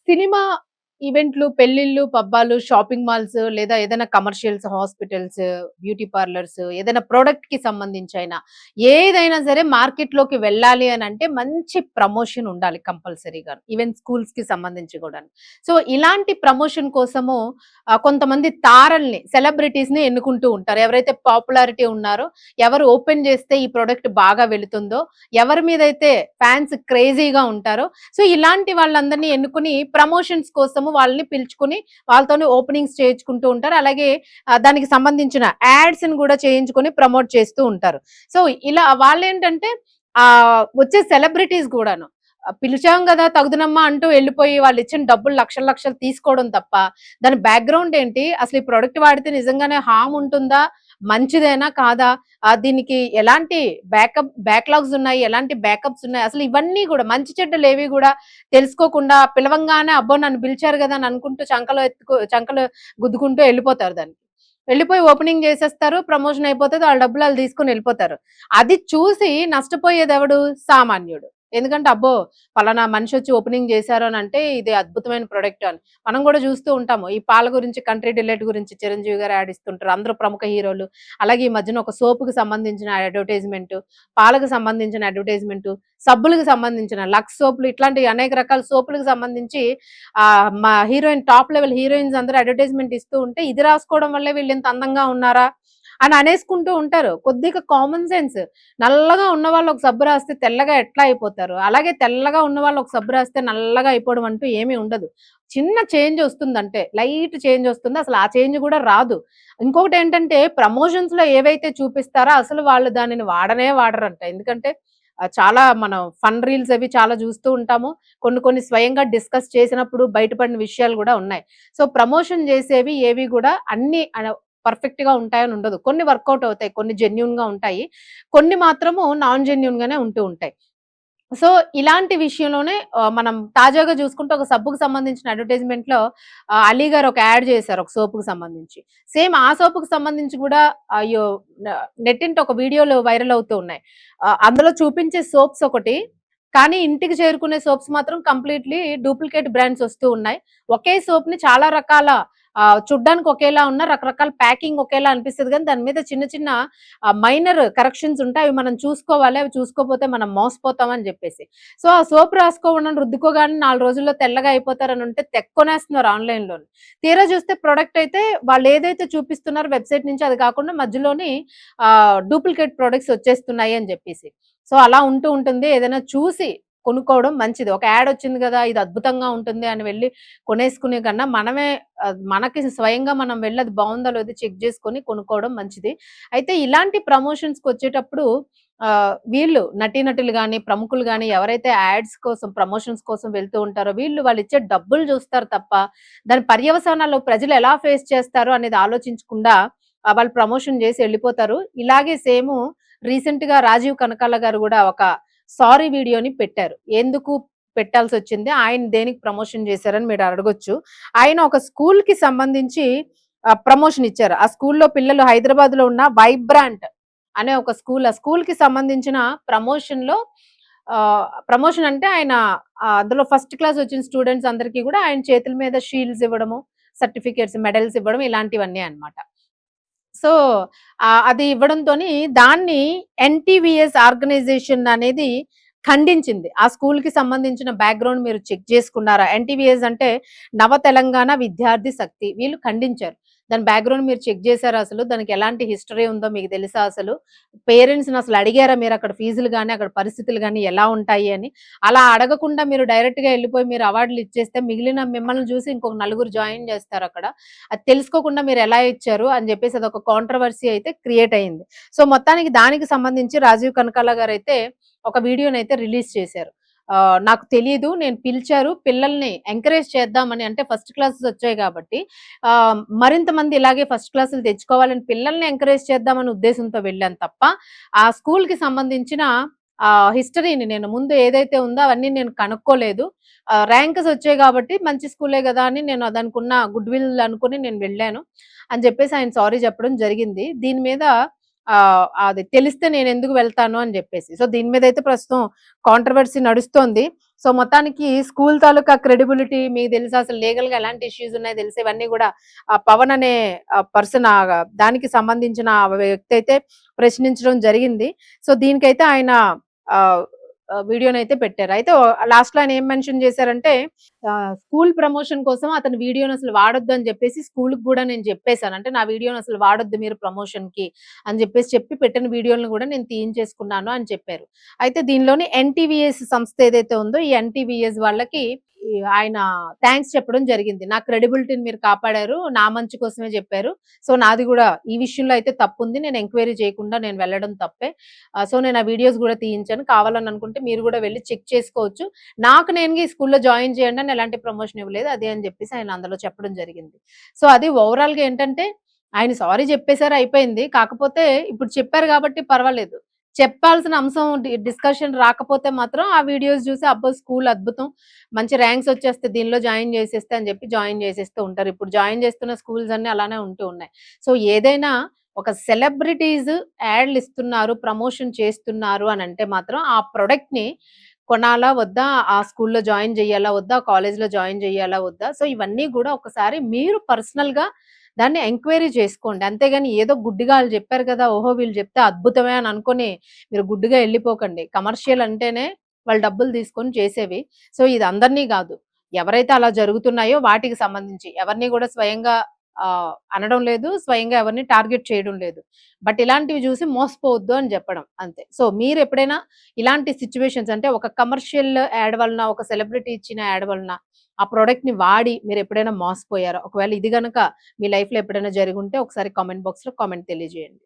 Cinema ఈవెంట్లు, పెళ్ళిళ్ళు, పబ్బాలు, shopping malls లేదా ఏదైనా కమర్షియల్స్, హాస్పిటల్స్, బ్యూటీ పార్లర్స్ ఏదైనా ప్రొడక్ట్‌కి సంబంధించైనా ఏదైనా సరే మార్కెట్‌లోకి వెళ్ళాలి అనంటే మంచి ప్రమోషన్ ఉండాలి కంపల్సరీగా. ఈవెన్ స్కూల్స్‌కి సంబంధించి గూడాను. సో, ఇలాంటి ప్రమోషన్ కోసము కొంతమంది తారల్ని, సెలబ్రిటీస్‌ని ఎన్నుకుంటూ ఉంటారు. ఎవరైతే పాపులారిటీ ఉన్నారో, ఎవరు ఓపెన్ చేస్తే ఈ ప్రొడక్ట్ బాగా వెళుతుందో, ఎవరి మీదైతే ఫ్యాన్స్ క్రేజీగా ఉంటారో సో, ఇలాంటి వాళ్ళందరిని ఎన్నుకొని ప్రమోషన్స్ కోసము వాళ్ళని పిలుచుకొని వాళ్ళతోని ఓపెనింగ్స్ చేయించుకుంటూ ఉంటారు. అలాగే దానికి సంబంధించిన యాడ్స్‌ని గూడా చేయించుకొని ప్రమోట్ చేస్తూ ఉంటారు. సో, ఇలా వాళ్ళేంటంటే వచ్చే సెలబ్రిటీస్ గూడాను పిలిచాం గదా! తగుదునమ్మా అంటూ ఎళ్ళిపోయి వాళ్ళిచ్చిన డబ్బులు లక్షలు లక్షలు తీసుకోవడం తప్ప, దాని బ్యాక్‌గ్రౌండ్ ఏంటి? అసలు ఈ ప్రొడక్ట్ వాడితే నిజంగానే హార్మ్ ఉంటుందా? మంచిదేనా? కాదా? దీనికి ఎలాంటి బ్యాక్‌లాగ్స్ ఉన్నాయి? ఎలాంటి బ్యాకప్స్ ఉన్నాయి? అసలు ఇవన్నీ గూడా మంచి చెడ్డలేవి గూడా తెలుసుకోకుండా పిలవంగానే అబ్బో! నన్ను పిలిచారు గదా! అని అనుకుంటూ చంకలో గుద్దుకుంటూ ఎళ్ళిపోతారు దానికి. వెళ్ళిపోయి ఓపెనింగ్ చేసేస్తారు. ప్రమోషన్ అయిపోతది. వాళ్ళ డబ్బులు ఆళ్ళు తీసుకొని ఎళ్ళిపోతారు. అది చూసి నష్టపోయేదెవడు? సామాన్యుడు. ఎందుకంటే అబ్బో! పలానా మనిషొచ్చి ఓపెనింగ్ చేశారు అనంటే ఇది అద్భుతమైన ప్రొడక్ట్ అని. మనం గూడా చూస్తూ ఉంటాము. ఈ పాల గురించి కంట్రీ డిలైట్ గురించి చిరంజీవి గారు యాడ్ ఇస్తుంటారు. అందరూ ప్రముఖ హీరోలు. అలాగే ఈ మధ్యన ఒక సోప్‌కి సంబంధించిన అడ్వర్టైజ్‌మెంటు, పాలకు సంబంధించిన అడ్వర్టైజ్‌మెంటు, సబ్బులకు సంబంధించిన లక్స్ సోపులు ఇట్లాంటి అనేక రకాల సోపులకు సంబంధించి మా హీరోయిన్ టాప్ లెవెల్ హీరోయిన్స్ అందరూ అడ్వర్టైజ్‌మెంట్ ఇస్తూ ఉంటే ఇది రాసుకోవడం వల్లే వీళ్ళింత అందంగా ఉన్నారా? అని అనేసుకుంటూ ఉంటారు. కొద్దిగా కామన్ సెన్స్. నల్లగా ఉన్నవాళ్ళు ఒక సబ్బు రాస్తే తెల్లగా ఎట్లా అయిపోతారు? అలాగే తెల్లగా ఉన్నవాళ్ళు ఒక సబ్బు రాస్తే నల్లగా అయిపోవడం అంటూ ఏమీ ఉండదు. చిన్న చేంజ్ ఒస్తుందంటే. లైట్ చేంజ్ ఒస్తుంది. అసలు ఆ చేంజ్ గూడా రాదు. ఇంకొకటేంటంటే ప్రమోషన్స్‌లో ఏవైతే చూపిస్తారో అసలు వాళ్ళు దానిని వాడనే వాడరంట. ఎందుకంటే చాలా మనం ఫన్ రీల్స్ అవి చాలా చూస్తూ ఉంటాము. కొన్ని కొన్ని స్వయంగా డిస్కస్ చేసినప్పుడు బయటపడిన విషయాలు గూడా ఉన్నాయి. సో, ప్రమోషన్ జేసేవి ఏవి గూడా అన్నీ పర్ఫెక్ట్‌గా ఉంటాయని ఉండదు. కొన్ని వర్కౌట్ అవుతాయి. కొన్ని జెన్యూన్‌గా ఉంటాయి. కొన్ని మాత్రము నాన్ జెన్యూన్‌గానే ఉంటూ ఉంటాయి. సో, ఇలాంటి విషయంలోనే మనం తాజాగా చూసుకుంటే ఒక సబ్బుకు సంబంధించిన అడ్వర్టైజ్‌మెంట్‌లో 'అలీ' గారు ఒక యాడ్ చేశారు ఒక సోపుకి సంబంధించి. సేమ్ ఆ సోపుకి సంబంధించి కూడా అయ్యో! నెట్టింట ఒక వీడియోలు వైరల్ అవుతూ ఉన్నాయి. అందులో చూపించే సోప్స్ ఒకటి, కానీ ఇంటికి చేరుకునే సోప్స్ మాత్రం కంప్లీట్‌లీ డూప్లికేట్ బ్రాండ్స్ వస్తూ ఉన్నాయి. ఒకే సోప్‌ని చాలా రకాల చూడ్డానికి ఒకేలా ఉన్న రకరకాల ప్యాకింగ్ ఒకేలా అనిపిస్తది గానీ దాని మీద చిన్న చిన్న మైనర్ కరెక్షన్స్ ఉంటాయి. అవి మనం చూసుకోవాలి. అవి చూసుకోకపోతే మనం మోసపోతాం అని జెప్పేసి. సో, ఆ సోప్ రాసుకోకుండా రుద్దుకోగానే 4 రోజుల్లో తెల్లగా అయిపోతారనుంటే కొనేస్తున్నారు ఆన్‌లైన్‌లోని. తీరా చూస్తే ప్రొడక్ట్ అయితే వాళ్ళేదైతే చూపిస్తున్నారో వెబ్‌సైట్ నుంచి అది కాకుండా మధ్యలోని డూప్లికేట్ ప్రొడక్ట్స్ వచ్చేస్తున్నాయి అని జెప్పేసి. సో, అలా ఉంటూ ఉంటుంది. ఏదైనా చూసి కొనుక్కోవడం మంచిది. ఒక యాడ్ వచ్చింది గదా! ఇది అద్భుతంగా ఉంటుంది అని వెళ్లి కొనేసుకునే కన్నా మనమే మనకి స్వయంగా మనం వెళ్లి అది బావుందో లేదో చెక్ జేసుకొని కొనుక్కోవడం మంచిది. అయితే ఇలాంటి ప్రమోషన్స్‌కొచ్చేటప్పుడు వీళ్ళు నటీనటులు గాని, ప్రముఖులు గాని ఎవరైతే యాడ్స్ కోసం, ప్రమోషన్స్ కోసం వెళ్తూ ఉంటారో వీళ్ళు వాళ్ళిచ్చే డబ్బులు జూస్తారు తప్ప, దాని పర్యవసానాలు ప్రజలు ఎలా ఫేస్ చేస్తారు అనేది ఆలోచించకుండా వాళ్ళు ప్రమోషన్ జేసి ఎళ్ళిపోతారు. ఇలాగే సేము రీసెంట్‌గా రాజీవ్ కనకాల గారు గూడా ఒక సారీ వీడియోని పెట్టారు. ఎందుకు పెట్టాల్సొచ్చింది? ఆయన దేనికి ప్రమోషన్ జేశారని మీరు అడగొచ్చు. ఆయన ఒక స్కూల్‌కి సంబంధించి ప్రమోషన్ ఇచ్చారు. ఆ స్కూల్‌లో పిల్లలు హైదరాబాద్‌లో ఉన్న వైబ్రాంట్ అనే ఒక స్కూల్. ఆ స్కూల్‌కి సంబంధించిన ప్రమోషన్‌లో ప్రమోషన్ అంటే ఆయన అందులో ఫస్ట్ క్లాస్ వచ్చిన స్టూడెంట్స్ అందరికీ గూడా ఆయన చేతుల మీద షీల్డ్స్ ఇవ్వడము, సర్టిఫికేట్స్, మెడల్స్ ఇవ్వడం ఇలాంటివన్నీ అన్నమాట. సో, అది ఇవ్వడంతోని దాన్ని ఎన్‌టీవీఎస్ ఆర్గనైజేషన్ అనేది ఖండించింది. ఆ స్కూల్‌కి సంబంధించిన బ్యాక్‌గ్రౌండ్ మీరు చెక్ చేసుకున్నారా? ఎన్‌టీవీఎస్ అంటే నవ తెలంగాణ విద్యార్థి శక్తి. వీళ్ళు ఖండించారు. దాని బ్యాక్‌గ్రౌండ్ మీరు చెక్ చేసారా అసలు? దానికి ఎలాంటి హిస్టరీ ఉందో మీకు తెలుసా అసలు? పేరెంట్స్‌ని అసలు అడిగారా మీరు అక్కడ ఫీజులు గాని, అక్కడ పరిస్థితులు గాని ఎలా ఉంటాయి అని? అలా అడగకుండా మీరు డైరెక్ట్‌గా ఎళ్ళిపోయి మీరు అవార్డులు ఇచ్చేస్తే మిగిలిన మిమ్మల్ని చూసి ఇంకొక నలుగురు జాయిన్ చేస్తారక్కడ. అది తెలుసుకోకుండా మీరెలా ఇచ్చారు అని జెప్పేసి అదొక కాంట్రోవర్సీ అయితే క్రియేట్ అయింది. సో, మొత్తానికి దానికి సంబంధించి రాజీవ్ కనకాల గారైతే ఒక వీడియోనైతే రిలీజ్ చేశారు. నాకు తెలీదు. నేను పిలిచారు. పిల్లల్ని ఎంకరేజ్ చేద్దామని అంటే ఫస్ట్ క్లాసెస్ వచ్చాయి గాబట్టి మరింత మంది ఇలాగే ఫస్ట్ క్లాసులు తెచ్చుకోవాలని పిల్లల్ని ఎంకరేజ్ చేద్దామనే ఉద్దేశంతో వెళ్ళాను తప్ప, ఆ స్కూల్‌కి సంబంధించిన హిస్టరీని నేను ముందు ఏదైతే ఉందో అవన్నీ నేను కనుక్కోలేదు. ర్యాంక్స్ వచ్చాయి గాబట్టి మంచి స్కూలే గదా! అని నేను దానికున్న గుడ్ విల్ అనుకుని నేను వెళ్ళాను. అని జెప్పేసి ఆయన సారీ చెప్పడం జరిగింది. దీని మీద అది తెలిస్తే నేనెందుకు వెళ్తాను అని జెప్పేసి. సో, దీని మీదయితే ప్రస్తుతం కాంట్రోవర్సీ నడుస్తోంది. సో, మొత్తానికి స్కూల్ తాలూకా క్రెడిబిలిటీ మీకు తెలుసా? అసలు లీగల్‌గా ఎలాంటి ఇష్యూస్ ఉన్నాయో తెలుసా? ఇవన్నీ గూడా పవన్ అనే పర్సన్ దానికి సంబంధించిన వ్యక్తి అయితే ప్రశ్నించడం జరిగింది. సో, దీనికైతే ఆయన ఆహ్, వీడియోనైతే పెట్టారు. అయితే లాస్ట్‌లో ఆయన ఏం మెన్షన్ చేశారంటే స్కూల్ ప్రమోషన్ కోసం అతని వీడియోనసలు వాడొద్దు అని జెప్పేసి స్కూలుకి గూడా నేను జెప్పేసాను. అంటే నా వీడియోనసలు వాడొద్దు మీరు ప్రమోషన్‌కి అని జెప్పేసి చెప్పి పెట్టిన వీడియోలను గూడా నేను తీయించేసుకున్నాను అని చెప్పారు. అయితే దీనిలోని ఎన్‌టీవీఎస్ సంస్థ ఏదైతే ఉందో ఈ ఎన్‌టీవీఎస్ వాళ్ళకి ఆయన థాంక్స్ చెప్పడం జరిగింది. నా క్రెడిబిలిటీని మీరు కాపాడారు. నా మంచి కోసమే జెప్పారు. సో, నాది గూడా ఈ విషయంలో అయితే తప్పుంది. నేను ఎంక్వైరీ చేయకుండా నేను వెళ్ళడం తప్పే. సో, నేను ఆ వీడియోస్ గూడా తీయించాను. కావాలని అనుకుంటే మీరు గూడా వెళ్లి చెక్ చేసుకోవచ్చు. నాకు నేనుగా ఈ స్కూల్‌లో జాయిన్ చేయండి అని ఎలాంటి ప్రమోషన్ ఇవ్వలేదు. అదే అని జెప్పేసి ఆయన అందులో చెప్పడం జరిగింది. సో, అది ఓవరాల్‌గా ఏంటంటే ఆయన సారీ చెప్పేసారు అయిపోయింది. కాకపోతే ఇప్పుడు చెప్పారు గాబట్టి పర్వాలేదు. చెప్పాల్సిన అంశం డిస్కషన్ రాకపోతే మాత్రం ఆ వీడియోస్ జూసి అబ్బో! స్కూల్ అద్భుతం. మంచి ర్యాంక్స్ వచ్చేస్తే దీనిలో జాయిన్ చేసేస్తే అని చెప్పి జాయిన్ చేసేస్తూ ఉంటారు. ఇప్పుడు జాయిన్ చేస్తున్న స్కూల్స్ అన్నీ అలానే ఉంటూ ఉన్నాయి. సో, ఏదైనా ఒక సెలబ్రిటీస్ యాడ్‌లు ఇస్తున్నారు, ప్రమోషన్ చేస్తున్నారు అనంటే మాత్రం ఆ ప్రొడక్ట్‌ని కొనాలా వద్దా? ఆ స్కూల్‌లో జాయిన్ జేయాలా వద్దా? కాలేజ్‌లో జాయిన్ జేయాలా వద్దా? సో, ఇవన్నీ గూడా ఒకసారి మీరు పర్సనల్‌గా దాన్ని ఎంక్వైరీ చేసుకోండి. అంతేగాని ఏదో గుడ్డిగా ఆళ్ళు జెప్పారు గదా! ఓహో! వీళ్ళు జెప్తే అద్భుతమే అని అనుకోని మీరు గుడ్డిగా ఎళ్ళిపోకండి. కమర్షియల్ అంటేనే వాళ్ళు డబ్బులు తీసుకొని చేసేవి. సో, ఇది అందరిని గాదు. ఎవరైతే అలా జరుగుతున్నాయో వాటికి సంబంధించి ఎవరిని గూడా స్వయంగా అనడం లేదు. స్వయంగా ఎవరిని టార్గెట్ చేయడం లేదు. బట్ ఇలాంటివి జూసి మోసపోవద్దు అని జెప్పడం అంతే. సో, మీరెప్పుడైనా ఇలాంటి సిట్యుయేషన్స్ అంటే ఒక కమర్షియల్ యాడ్ వలన, ఒక సెలబ్రిటీ ఇచ్చిన యాడ్ వలన ఆ ప్రొడక్ట్‌ని వాడి మీరెప్పుడైనా మోసపోయారా? ఒకవేళ ఇది గనక మీ లైఫ్‌లో ఎప్పుడైనా జరిగుంటే ఒకసారి కామెంట్ బాక్స్‌లో కామెంట్ తెలియజేయండి.